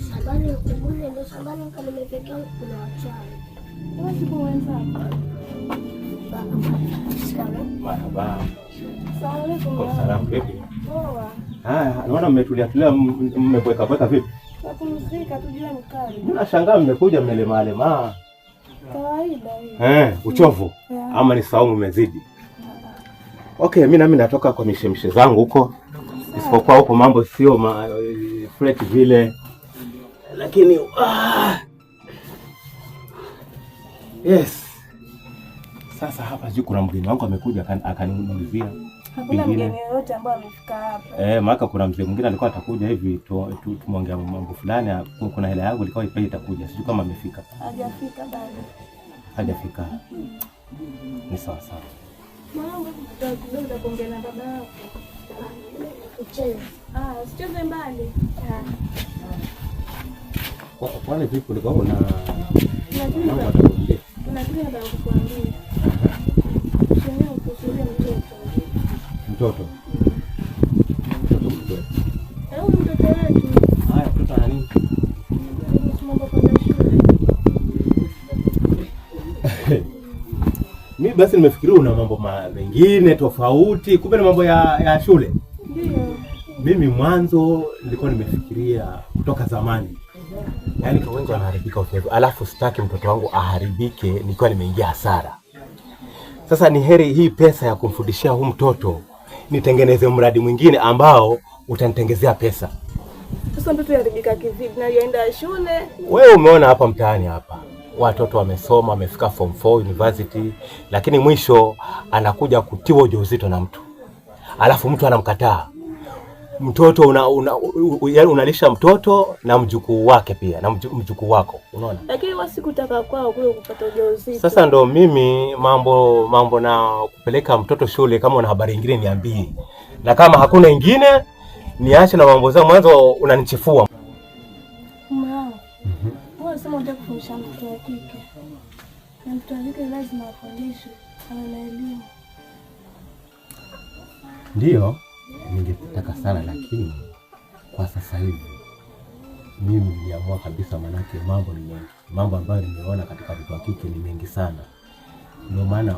Shambani kumune ndio shambani kama nimepekea kuna wachawi. Wewe siku wenzako. Marhaba. Salamu alaykum. Salamu vipi? Poa. Naona mmetulia mmeweka vipi? Napumzika tu jua mkali. Nashangaa mmekuja mmelema. Kawaida hiyo. Uchovu ama ni saumu umezidi? Okay, mimi natoka kwa mishemishe zangu huko. Isipokuwa huko mambo sio fresh vile. Lakini yes. Sasa hapa juu kuna mgeni wangu amekuja akaniulizia. Hakuna mgeni yote ambaye amefika hapa. Maana kuna mzee mwingine alikuwa atakuja hivi tumeongea mambo fulani, kuna hela yangu ilikuwa itakuja. Sijui kama amefika. Hajafika bado. Hajafika. Ni sawa sawa. Mwanangu tutaweza kuongea na baba yako. Ucheze. Usicheze mbali. Kwani vipi ulikuwa una kuna kitu nataka kukuambia. Shemea ukusudia mtoto. Mtoto wetu. Haya, mtoto ana nini? Mambo kwenda shule. Mimi basi nimefikiria una mambo mengine tofauti, kumbe na mambo ya shule. Ndio. Mimi mwanzo nilikuwa nimefikiria kutoka zamani. Yaani kwa wengi wanaharibika ovyo. Alafu sitaki mtoto wangu aharibike nikiwa nimeingia hasara. Sasa ni heri hii pesa ya kumfundishia huyu mtoto nitengeneze mradi mwingine ambao utanitengezea pesa. Sasa mtoto yaharibika kivipi na yaenda shule? Wewe umeona hapa mtaani hapa. Watoto wamesoma, wamefika form 4 university, lakini mwisho anakuja kutiwa ujauzito na mtu. Alafu mtu anamkataa. Mtoto unalisha mtoto na mjukuu wake pia, na mjukuu wako, unaona? Lakini wasikutaka kwao kule kupata ujauzito. Sasa ndo mimi mambo na kupeleka mtoto shule, kama una habari nyingine niambie. Na kama hakuna nyingine niache na mambo zangu, mwanzo unanichefua. Mama. Wewe sema unataka kufundisha mtoto wa kike. Na mtoto wa kike lazima afundishwe, awe na elimu. Ndio. Ningetaka sana, lakini kwa sasa hivi mimi niliamua kabisa, manake mambo ni mengi. Mambo ambayo nimeona katika mtoto wa kike ni mengi sana. Ndio maana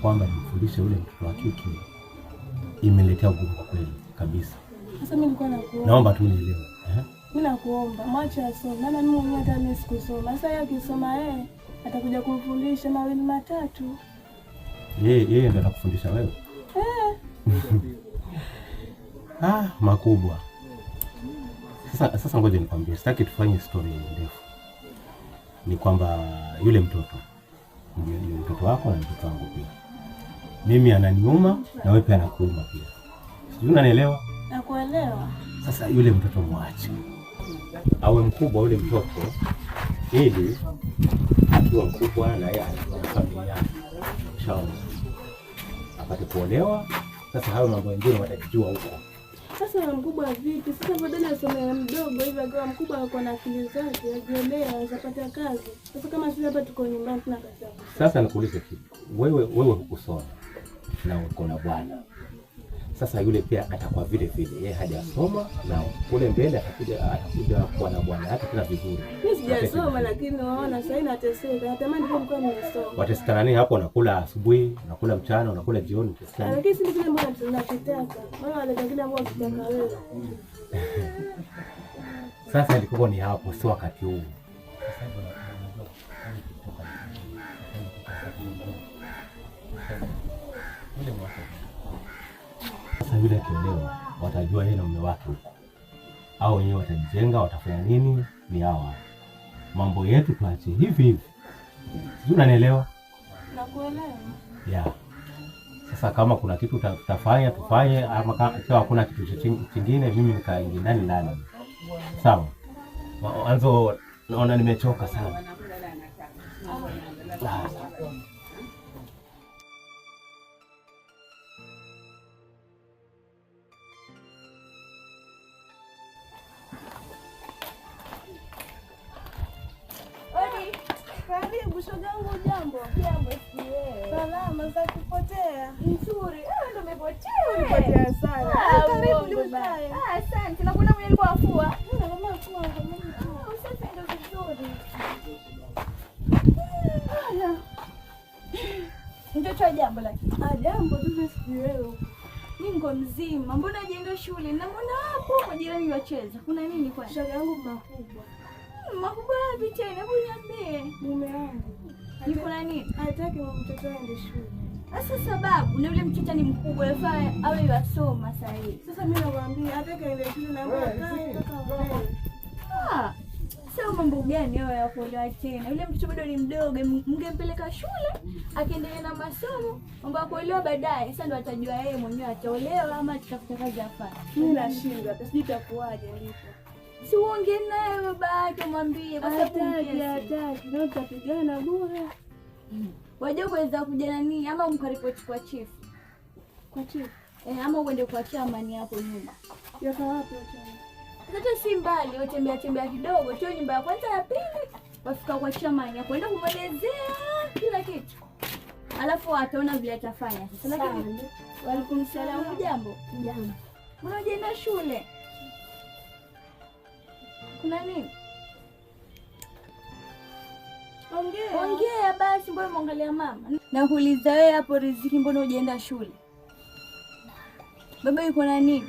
kwamba nifundishe yule mtoto wa kike imeletea ugumu kwa kweli kabisa. Sasa mimi nilikuwa nakuomba. Naomba tu nielewe. Mimi nakuomba mwache asome. Maana mimi mwenyewe hata mimi sikusoma. Sasa yeye akisoma atakuja kufundisha mawili matatu. Yeye ndio atakufundisha wewe? Makubwa. Sasa ngoja nikwambie, sitaki tufanye story ndefu. Ni kwamba yule mtoto ndio mtoto wako na mtoto wangu pia. Mimi ananiuma na wewe pia anakuuma pia. Sijui unanielewa? Nakuelewa. Sasa yule mtoto mwache awe mkubwa yule mtoto, ili akiwa mkubwa na yeye ana familia shauri apate kuolewa. Sasa hayo mambo mengine watajua huko. Sasa mkubwa vipi? Sasa badala asome mdogo hivi, akiwa mkubwa ako na akili zake, ajielewa, anapata kazi. Sasa kama sisi hapa tuko nyumbani tuna kazi. Sasa nikuulize kitu. Wewe hukusoma na uko na bwana. Sasa yule pia atakuwa vile vile. Yeye hajasoma na kule mbele atakuja kuwa na bwana yake tena vizuri. Mimi sijasoma, lakini waona sasa nateseka. Natamani kwa mkoa nimesoma. Wateseka nini hapo? Unakula asubuhi, unakula mchana, unakula jioni, uteseka. Lakini si kile mbona tunakitaka. Maana wale kile ambao tunataka wewe. Sasa ilikuwa ni hapo, si wakati huu. Sasa yule akiolewa watajua yeye na mume wake huko. Au wenyewe watajijenga, watafanya nini? Ni hawa. Mambo yetu tuache hivi hivi. Sijui unanielewa? Nakuelewa. Sasa kama kuna kitu tutafanya tufanye, ama kama hakuna kitu kingine mimi nikaingia ndani. Sawa? Mwanzo naona nimechoka sana. Shogangu jambo. Jambo siwe. Salama za kupotea. Nzuri. Ndio umepotea. Umepotea sana. Karibu nyumbani. nyuma. Mbona hajaenda shule? Na mbona hapo majirani wacheza? Kuna nini kwani? Shoga yangu makubwa. Makubwa yapi tena? Hebu niambie. Mume wangu Yuko na nini? hataki mtoto aende shule. Sasa sababu na yule mtoto ni mkubwa, yafaa awe yasoma sasa hivi. Sasa mimi nakwambia hataki aende shule na mbona sasa mambo gani hayo ya kuolewa tena? Yule mtoto bado ni mdogo, mngempeleka shule akiendelea na masomo, mambo ya kuolewa baadaye. Sasa ndo atajua yeye mwenyewe ataolewa ama atafuta kazi afanye. mimi nashindwa, sijui itakuwaje ndipo. Si uongee naye baba yake, mwambie kwa sababu hataki, ndio tutapigana bure. Wajua kuweza kuja nani ama mkaripoti kwa chief. Kwa chief. Ama uende kwa chairman hapo nyuma. Yaka wapi chama? Sasa si mbali, watembea kidogo, tu nyumba ya kwanza ya pili, wafika kwa chairman kwenda kumwelezea kila kitu. Alafu ataona vile atafanya. Sasa lakini walaikum salaam, jambo. Jambo. Unaenda shule? Kuna nini? Ongea basi, mbona mwangalia mama? Na kuuliza wewe hapo Riziki, mbona hujaenda shule? Baba yuko na nini?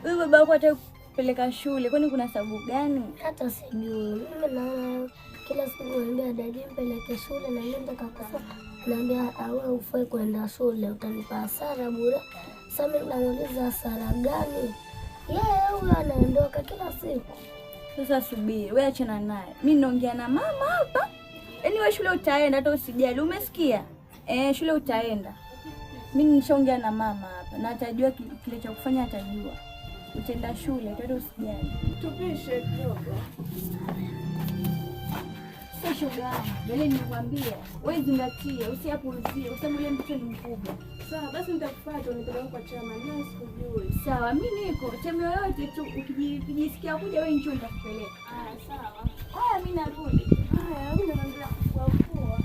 Wewe baba yako atakupeleka shule, kwani kuna sababu gani? Hata sijui. Mimi naona kila siku naambia dadi mpeleke shule na mimi nitakakosa. Naambia awe ufai kwenda shule, utanipa hasara bure. Sasa mimi nauliza hasara gani? Yeye huyo anaondoka kila siku. Sasa subiri, wewe achana naye. Mimi naongea na mama hapa. Yaani wewe shule utaenda, hata usijali. Umesikia? Shule utaenda. Mimi nishaongea na mama hapa na atajua kile cha kufanya, atajua. Utaenda shule, hata usijali. Tupishe kidogo. Sasa shoga, vile nilikwambia, wewe zingatia, usiapuuzie, usamu yule mtoto ni mkubwa. Sawa, basi nitakufuata unipeleke kwa chama. Mimi sikujui. Sawa, mimi niko. Chama yoyote tu ukijisikia kuja wewe njoo nitakupeleka. Sawa. Haya, mimi narudi. Haya, mimi naanza kufua.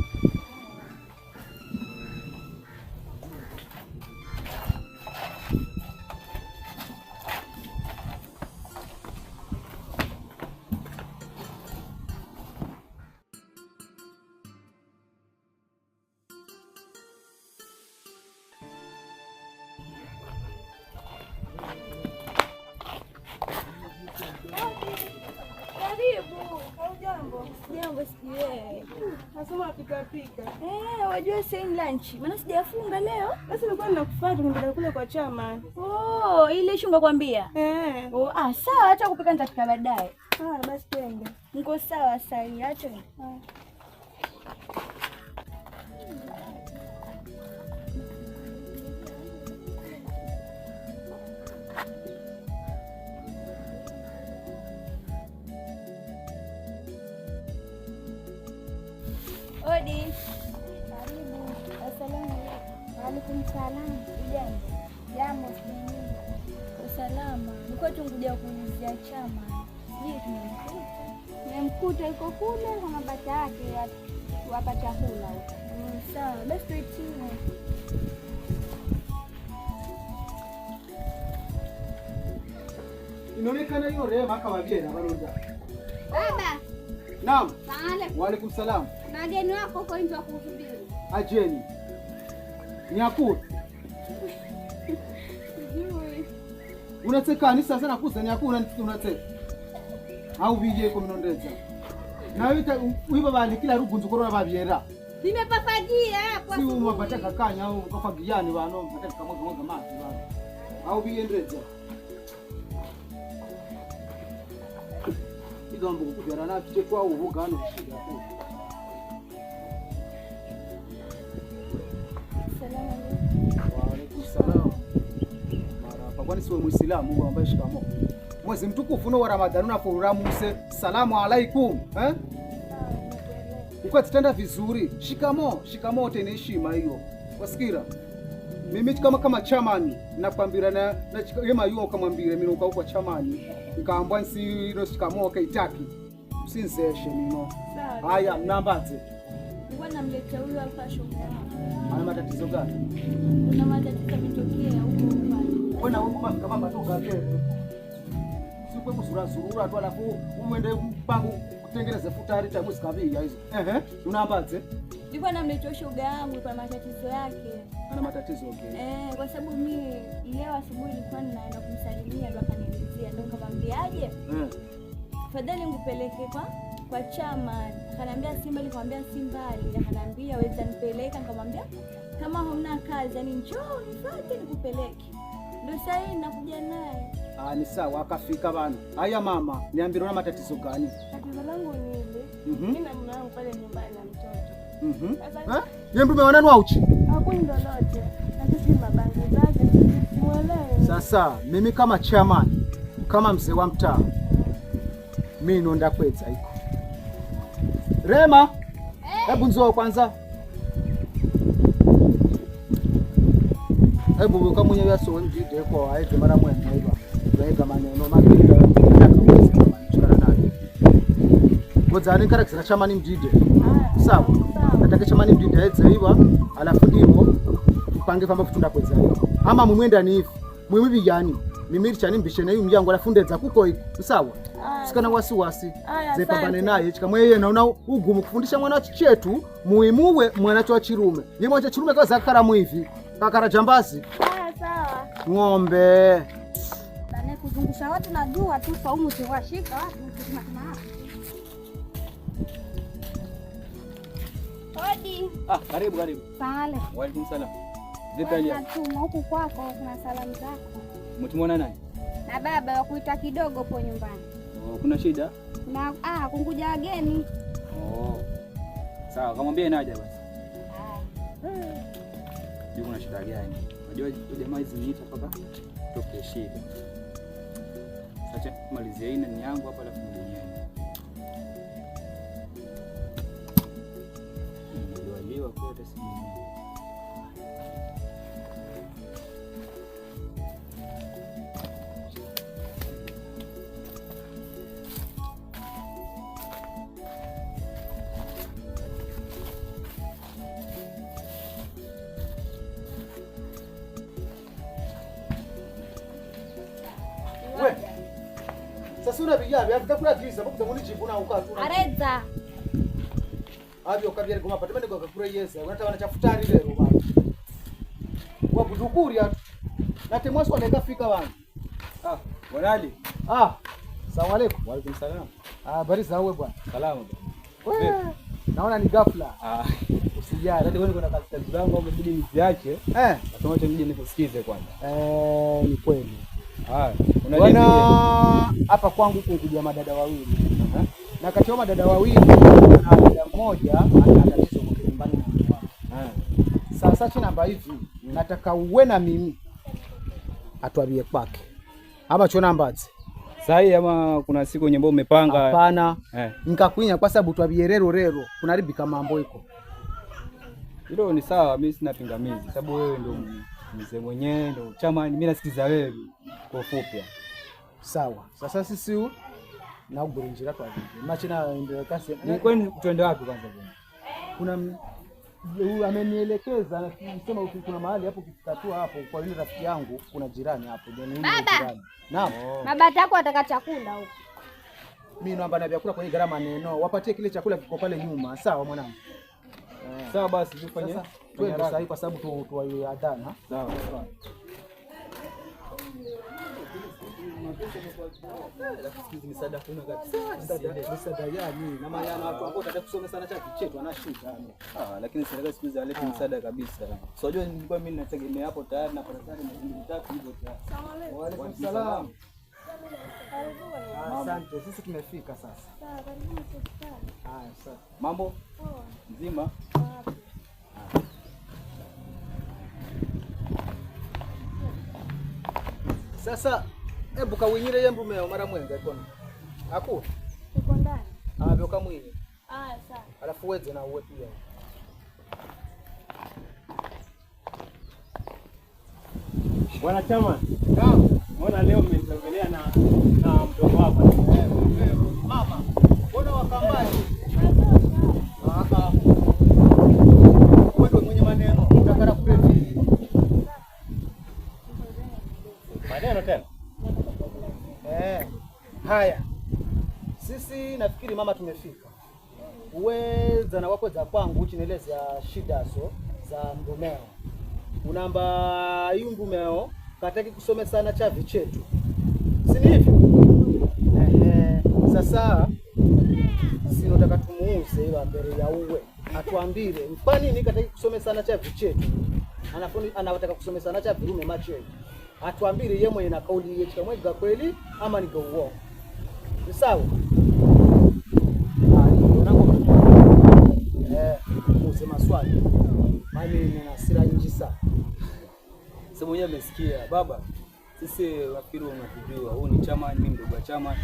Karibu. Jambo. Jambo sikiwe. Nasema pika. Wajua sasa ni lunch. Maana sijafunga leo. Basi nilikuwa ninakufuata unipeleke kule kwa chama. Ile issue ngakwambia. Sawa, acha kupika nitapika baadaye. Basi twende. Niko sawa sasa, acha. Odi. Karibu. Asalamu alaykum. Waalaikum salaam. Jambo. Jambo sijui. Usalama. Nilikuwa tunguja kuulizia chama. Sijui tumemkuta. Nimemkuta yuko kule kwa mabata yake wapa chakula huko. Sawa, basi tuitie. Inaonekana hiyo Rehema kama vile anarudia. Baba. Naam. Salaam. Wa alaykum salaam. Na wageni wako huko nje wakusubiri. Ajeni. Nyaku. Unateka kanisa sana kusa nyaku unateka. Au bije ko minondeza. Na wiba bandi kila rugunzu korona babyera. Nimepafagia hapo. Si umapata kakanya au kafagiani bano mpaka kamwaga maji bano. Au biendeza. Igambo kubyara na kije kwa ubugano shida tu. Salaam. Marhaba. Kwani siwe Muislamu ambaye shikamo? Mwezi mtukufu no wa Ramadhani unafurura muse. Salamu alaikum. Uko titenda vizuri. Shikamo tena heshima hiyo. Wasikira? Mimi kama chamani nakwambira na yema yuo ukamwambira mimi uka kwa chamani. Nikaambwa nsi ino shikamo kaitaki. Usinzeshe mino. Haya mnambaze. Nilikuwa namleta huyo hapa shoga. Ana matatizo gani? Kuna matatizo yametokea huko pale. Mbona huko kama matoka yake? Sikwe kusurazurura tu alafu uende mpango kutengeneza futari cha mwezi kabili hizo. Unaambaze? Nilikuwa namletea shoga yangu kwa matatizo yake. Ana matatizo okay. Kwa sababu mimi leo asubuhi nilikuwa naenda kumsalimia ndo akaniulizia ndo nikamwambiaje? Fadhali nikupeleke kwa chama. Akaniambia Simba, nikamwambia Simbali. Akaniambia weza nipeleka, nikamwambia kama hamna kazi yani njoo nifuate nikupeleke. Ndio sasa nakuja naye. Ni sawa akafika bana. Haya mama, niambie una matatizo gani? Tatizo langu ni hili. Mimi na mume wangu pale nyumbani na mtoto. Yeye mtu umeona auchi? Hakuna lolote. Na sisi mabangi zake simuelewi. Sasa mimi kama chairman, kama mzee wa mtaa, mimi nonda kweza iko. Rema, hebu njoo kwanza. Hebu kama mwenye yaso mjide kwa aje mara mwenye hivi. Weka maneno makini kama nayo. Ngoja karakisa chama ni mjide. Sawa. Nataka chama ni mjide hizo hiva, alafu ndivyo tupange kwamba tutunda kweza hiyo. Ama mumwenda ni hivi. Mwiwi yani. Mimi chani mbishene hiyo mjango alafu ndeza kuko hivi. Sawa? Sikana wasiwasi. Zepambane naye chikamwe yeye naona ugumu kufundisha mwana chetu muimuwe mwana wa chirume. Ni mwana chirume kwa zakara hivi. Kakara jambazi. Sawa. Ng'ombe. Bana kuzungusha watu najua tu saumu tuwashika watu tunasema. Hodi. Karibu. Sale. Wa alaikum salam. Vipi hali? Natuma huku kwako kuna salamu zako. Mtumwona nani? Na baba wakuita kidogo po nyumbani. Kuna shida? Na kunguja wageni. Sawa, kamwambie naja basi. Kuna shida gani? Unajua jamaa hizi niita mpaka toke shida. Sasa malizia hii ni yangu hapa alafu mwenyewe. Ndio kwa tesi. Sasa una biyabe atakula giza bokuza muri jibuna ukatu. Areza. Avyo kavyere goma patemende kwa kakura yesa. Unataka chafutari lero baba. Wa budukuri atu. Na temwaso alega fika bana. Wanali. Asalamu alaykum. Wa alaikum salam. Habari za wewe bwana? Salama bwana. Naona ni ghafla. Usijali. Hata wewe kuna kazi zangu au mbidi niziache. Nasema acha nije nikusikize kwanza. Ni kweli. Bwana hapa kwangu kuja madada wawili. Na kati ya madada wawili na dada mmoja ana tatizo kwa nyumbani na mke wake. Sasa namba hivi nataka uwe na mimi atwabie kwake. Ama chona mbazi. Sahi ama kuna siku yenye mbao umepanga? Hapana. Nikakuinya kwa sababu twabie rero kunaribika mambo iko. Hilo ni sawa, mimi sina pingamizi sababu wewe ndio mzee mwenyewe ndio chama, mimi nasikiza wewe kwa ufupi. Sawa. Sasa sisi na uburinjira kwa vipi? Machina ndio kasi. Ni kwani tuende wapi kwanza bwana? Kuna huyu amenielekeza na kusema kuna mahali hapo kitatua hapo kwa yule rafiki yangu kuna jirani hapo ndio ni jirani. Naam. Mabata yako ataka chakula huko. Mimi naomba na vyakula kwenye gharama neno. Wapatie kile chakula kiko pale nyuma. Sawa mwanangu. Sawa basi tufanye. Twende sasa kwa sababu tuadana. Sawa. Misaada kuna kabisa. Misaada yani na maana watu ambao wataka kusoma sana chaki chetu anashuka. Lakini serikali siku hizi haleti msaada kabisa. So unajua nilikuwa mimi nategemea hapo tayari na paratani na vitu vitatu hivyo tayari. Wa alaikum salam. Asante, sisi tumefika sasa. Sasa. Mambo? Mzima? Sasa hebu kawinyire yembu meo mara mwenga ikono. Aku? Uko ndani? Vyo kamwinyi. Sawa. Alafu weze na uwe pia. Bwana chama. Naam. Mbona leo mmetembelea na mdogo wako? Mama, mbona wakambaye? Wewe mwenye maneno, unataka kurevi. Maneno tena? Haya. Sisi nafikiri mama tumefika. uweza na wako za kwangu uchineleza shida za mdumeo. Unamba yu mdumeo kataki kusome sana chavi chetu. Si hivyo? Sasa sinotaka tumuuze ila mbele ya uwe. Atuambire kwa nini kataki kusome sana chavi chetu. Anataka kusome sana chavi rume macho. Atuambire yeye mwenye na kauli yetu kama ni kweli ama ni uongo. Ni sawa? Usema swali. Mimi nina hasira nyingi sana. Sasa mwenyewe amesikia baba. Sisi nafikiri unatujua. Huu ni chama, mimi mdogo wa chama.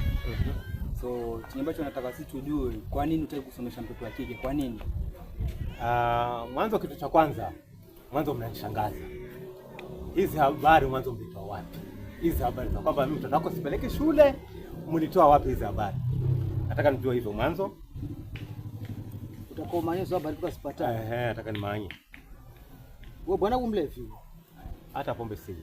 So chenye ambacho nataka sisi tujue, kwa nini unataka kusomesha mtoto wa kike? Kwa nini? Mwanzo kitu cha kwanza, mwanzo mnanishangaza. Hizi habari mwanzo mlitoa wapi? Hizi habari za kwamba mimi mtoto wako sipeleke shule, mlitoa wapi hizi habari? Nataka nijue hivyo mwanzo. Utakuwa manyezo habari kwa sipata. Nataka nimanye. Wewe bwana umlevi. Hata pombe si.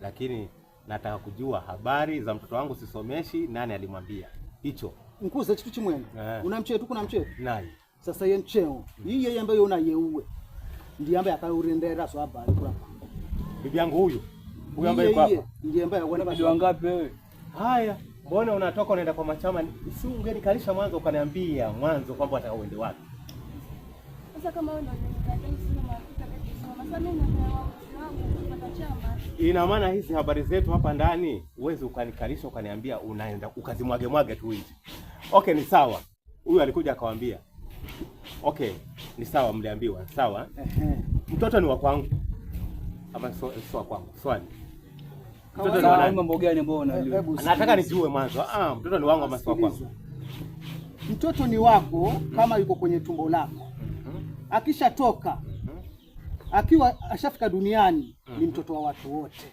Lakini nataka kujua habari za mtoto wangu sisomeshi, nani alimwambia? Hicho. Mkuza kitu chimwene. Una mchetu kuna mchetu? Nani? Sasa yeye mcheo. Hii yeye ambaye unayeuwe. Ndiye ambaye akaurendera so habari kula. Bibi yangu huyu. Huyu ambaye yuko hapa. Ndiye ambaye anakwenda bibi wangapi wewe? Haya, mbona unatoka unaenda kwa machama? Si ungenikalisha mwanzo ukaniambia mwanzo kwamba unataka uende wapi? Sasa kama wewe ndio unataka kusema mafuta kusoma. Sasa mimi nataka wangu kupata chama. Ina maana hizi habari zetu hapa ndani uweze ukanikalisha ukaniambia unaenda ukazimwage tu hivi. Okay, ni sawa. Huyu alikuja akawaambia. Okay, ni sawa mliambiwa. Sawa? Mtoto ni wa kwangu. Ama sio wa kwangu. Swali. Mtoto ni wa mambo gani ambao unajua? Nataka nijue mwanzo. Mtoto ni wangu ama sio wa kwangu? Mtoto ni wako kama yuko kwenye tumbo lako. Akishatoka akiwa ashafika duniani ni mtoto wa watu wote.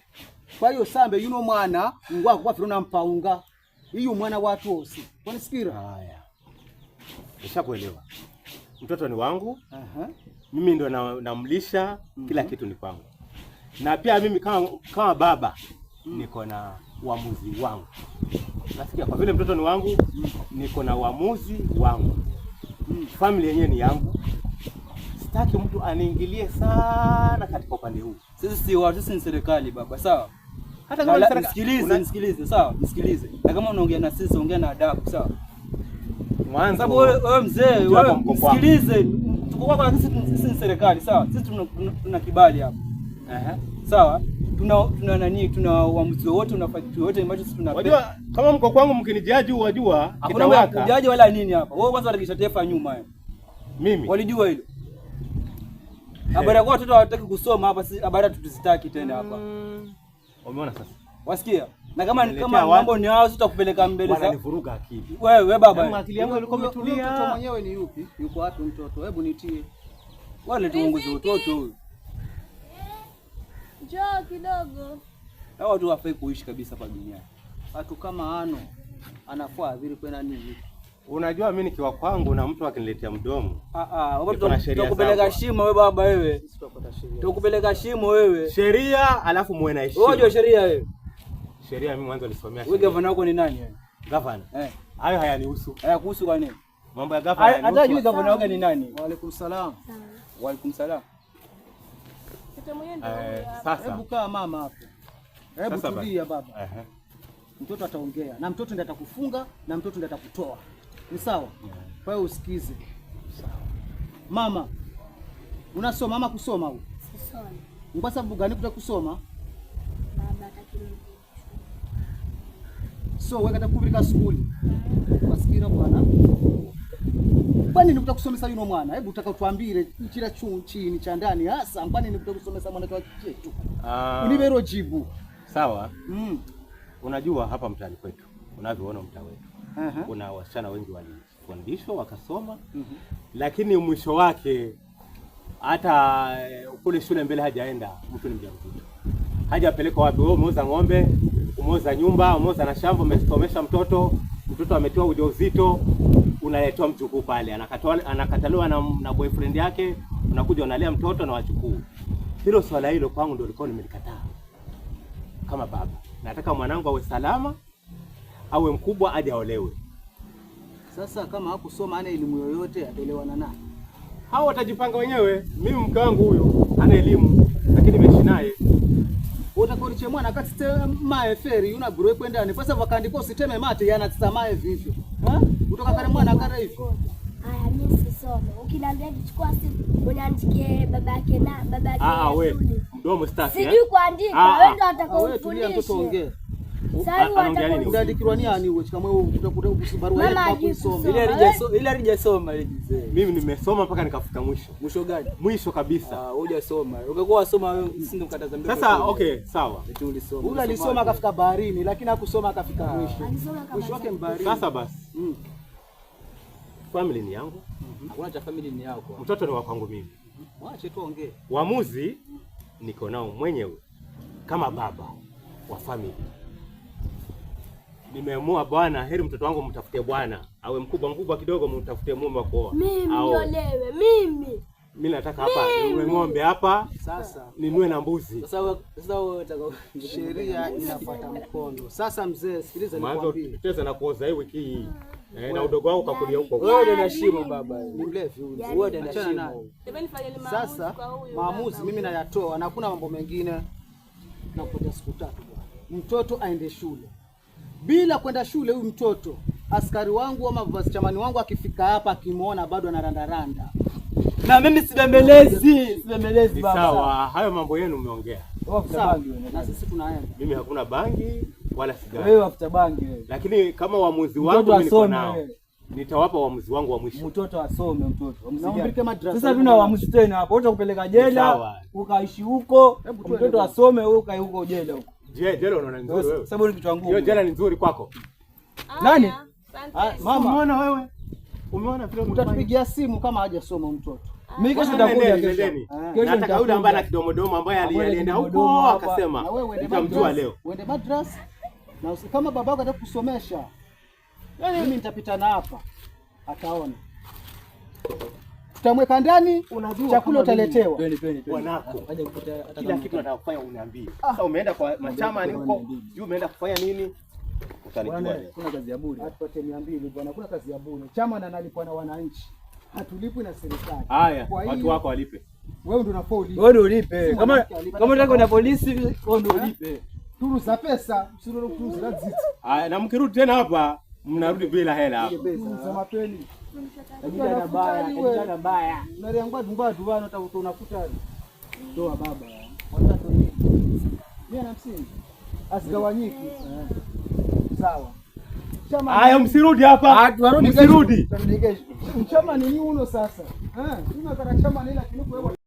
Kwa hiyo sambe yuno mwana ngwako kwa vile unampaunga. Hiyo mwana watu wote. Wanisikira? Haya. Nishakuelewa. Mtoto ni wangu. Mimi ndo namlisha, kila kitu ni kwangu. Na pia mimi kama baba niko na uamuzi wangu. Nasikia kwa vile mtoto ni wangu, niko na uamuzi wangu. Familia yenyewe ni yangu. Sitaki mtu aniingilie sana katika upande huu. Sisi si watu, sisi ni serikali baba, sawa? Hata kama nisikilize, sawa? Nisikilize. Na kama unaongea na sisi, ongea na adabu, sawa? Mwanzo sababu wewe mzee, wewe nisikilize. Tuko kwa sisi ni serikali, sawa? Sisi tuna kibali hapa. Sawa? Tuna uamuzi wote, unafanya wote ambacho sisi tunapenda. Unajua kama mko kwangu mkinijaji wajua kitawaka. Kujaji wala nini hapa? Wewe kwanza watakisha taifa nyuma hapo. Mimi. Walijua hilo. Habari yako watoto hawataki kusoma hapa, si habari tutazitaki tena hapa. Umeona sasa? Wasikia? Na kama mambo ni hao sitakupeleka mbele sasa. Wananivuruga akili. Wewe baba. Kama akili yangu ilikuwa imetulia. Mtoto mwenyewe ni yupi? Yuko wapi mtoto? Hebu nitie. Wale tuongoze mtoto huyu. Njoo kidogo. Hao watu hawafai kuishi kabisa hapa duniani. Watu kama anafaa adhiri kwa nini? Unajua mimi nikiwa kwangu na mtu akiniletea mdomo. Tukupeleka shimo wewe baba wewe. Tukupeleka shimo wewe. Sheria alafu muwe na heshima. Wewe sheria wewe. Sheria mimi mwanzo nilisomea sheria. Wewe gavana wako ni nani wewe? Gavana. Hayo hayanihusu. Hayakuhusu kwa nini? Mambo ya gavana. Hata juu gavana wako ni nani? Wa alaikum salaam. Wa alaikum salaam. Sasa. Hebu kaa mama hapo. Hebu tulia baba. Mtoto ataongea na mtoto ndiye atakufunga na mtoto ndiye atakutoa. Ni sawa? Kwa hiyo usikize. Sawa. Mama. Unasoma ama kusoma wewe? Sisoma. Ni kwa sababu gani kutaka kusoma? Baba atakini. So wewe kata kubilika shule. Masikira bwana. Kwani nikutaka kusomesa yuno mwana? Hebu utaka tuambie kila chini cha ndani hasa kwani nikutaka kusomesa mwana kwa chetu. Univero jibu. Sawa. Unajua hapa mtaani kwetu, unavyoona mtaa wetu. Kuna wasichana wengi walifundishwa wakasoma. Lakini mwisho wake hata kule shule mbele hajaenda, mtu ni mjamzito. Hajapeleka wapi? Wewe umeuza ng'ombe, umeuza nyumba, umeuza na shamba, umesomesha mtoto ametoa ujauzito, unaletea mjukuu pale, anakataliwa na boyfriend yake, unakuja unalea mtoto na wachukuu. Hilo swala hilo kwangu ndio liko nimelikataa. Kama baba, nataka mwanangu awe salama, awe mkubwa aje aolewe. Sasa kama hakusoma ana elimu yoyote ataelewana naye? Hao watajipanga wenyewe. Mimi mke wangu huyo hana elimu, lakini nimeishi naye. Utakoriche mwana kati mae feri una bure kwenda ni pesa vakandiko usiteme mate yana tsamae vivyo. Kutoka kale mwana kare hivyo. Haya mimi sisome. Ukiniambia nichukua simu, uniandikie babake na babake. Wewe mdomo staki. Sijui kuandika, wewe ndio utakayofundisha. Mtoto ongea. Unaandikirwa nini wewe kama wewe utakuta barua yako hapo isome. Ile alijasoma ile mzee. Mimi nimesoma mpaka nikafika mwisho. Mwisho gani? Mwisho kabisa. Hujasoma. Ungekuwa wasoma wewe usingekataza mdomo. Sasa okay, sawa. Eti ulisoma. Ule alisoma akafika baharini lakini hakusoma akafika mwisho. Mwisho wake baharini. Sasa basi. Family ni yangu. Hakuna cha family ni yako. Mtoto ni wa kwangu mimi. Mwache tu ongee. Uamuzi niko nao mwenyewe kama baba wa family. Nimeamua bwana, heri mtoto wangu mtafute bwana awe mkubwa kidogo, mtafute mume wa kuoa. Mimi niolewe mimi nataka hapa niwe ng'ombe hapa sasa, ninue na mbuzi. Sasa wewe unataka sheria inafuata mkondo. Sasa mzee, sikiliza nikwambie. Tuteza na kuoza hii wiki hii. Na udogo wako kakulia huko. Wewe ndio unashimo baba. Ni mlevi huyu. Wewe ndio unashimo. Sasa maamuzi mimi nayatoa na hakuna mambo mengine. Nakupatia siku 3 bwana. Mtoto aende shule. Bila kwenda shule huyu mtoto, askari wangu ama vice chamani wangu akifika hapa akimuona bado anarandaranda. Na mimi sibembelezi baba. Sawa, hayo mambo yenu umeongea. Sawa, na sisi tunaenda. Mimi hakuna bangi wala sigara. Wewe wafuta bangi wewe. Lakini kama uamuzi wangu mimi niko nao. Nitawapa uamuzi wangu wa mwisho. Mtoto asome mtoto. Nampeleke madrasa. Sasa tuna uamuzi tena hapo. Utakupeleka jela, ukaishi huko, mtoto asome wewe ukae huko jela huko. Jela unaona nzuri wewe. Sababu ni kichwa ngumu. Hiyo jela ni nzuri kwako. Nani? Mama, umeona wewe? Umeona vile utatupigia simu kama hajasoma mtoto. Mimi kesho nitakuja kesho. Nataka yule ambaye ana kidomodomo ambaye alienda huko akasema nitamjua leo. Uende madrasa na kama babako atakusomesha. Mimi nitapitana hapa. Ataona. Tutamweka ndani, chakula utaletewa. Bwanako. Kila kitu nataka kufanya uniambie. Sasa umeenda kwa machama ni huko. Umeenda kufanya nini? Kuna kazi ya bure. Atupate 200 bwana, kuna kazi ya bure. Chama na analipwa na wananchi. Hatulipwi na serikali. Haya, watu wako walipe. Wewe ndio unafaa ulipe. Wewe ndio ulipe. Kama unataka kwenda polisi, wewe ndio ulipe. Turu za pesa, usirudi turu za ziti. Haya, na mkirudi tena hapa, mnarudi bila hela hapa. Za mapeni. Ajira na baya. Unaliangwa dumbadu bwana unakuta doa baba. Watatu nini? 150. Asigawanyiki. Sawa. Haya, msirudi hapa. Msirudi. Chama ni uno sasa. Tuna kana chama ni lakini kwa